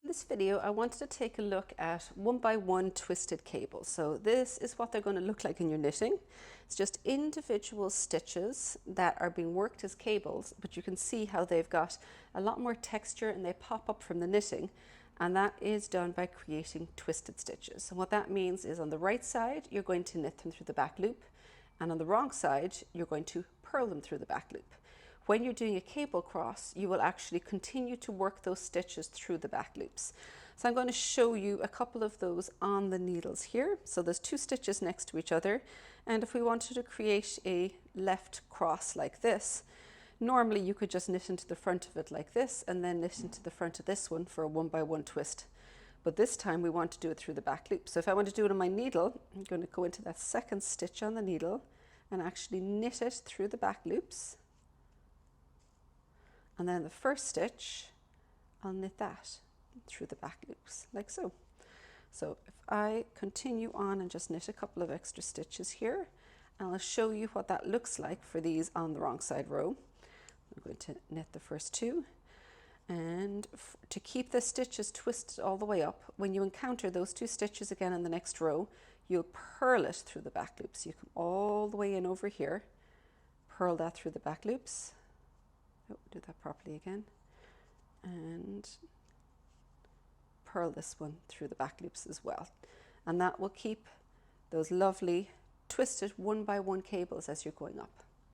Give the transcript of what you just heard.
In this video, I wanted to take a look at one by one twisted cables. So this is what they're going to look like in your knitting. It's just individual stitches that are being worked as cables, but you can see how they've got a lot more texture and they pop up from the knitting. And that is done by creating twisted stitches. And what that means is on the right side, you're going to knit them through the back loop. And on the wrong side, you're going to purl them through the back loop. When you're doing a cable cross, you will actually continue to work those stitches through the back loops. So I'm going to show you a couple of those on the needles here. So there's two stitches next to each other. And if we wanted to create a left cross like this, normally you could just knit into the front of it like this and then knit into the front of this one for a one by one twist. But this time we want to do it through the back loop. So if I want to do it on my needle, I'm going to go into that second stitch on the needle and actually knit it through the back loops. And then the first stitch, I'll knit that through the back loops, like so. So if I continue on and just knit a couple of extra stitches here, and I'll show you what that looks like for these on the wrong side row. I'm going to knit the first two. And to keep the stitches twisted all the way up, when you encounter those two stitches again in the next row, you'll purl it through the back loops. You come all the way in over here, purl that through the back loops. Oh, do that properly again, and purl this one through the back loops as well. And that will keep those lovely twisted one by one cables as you're going up.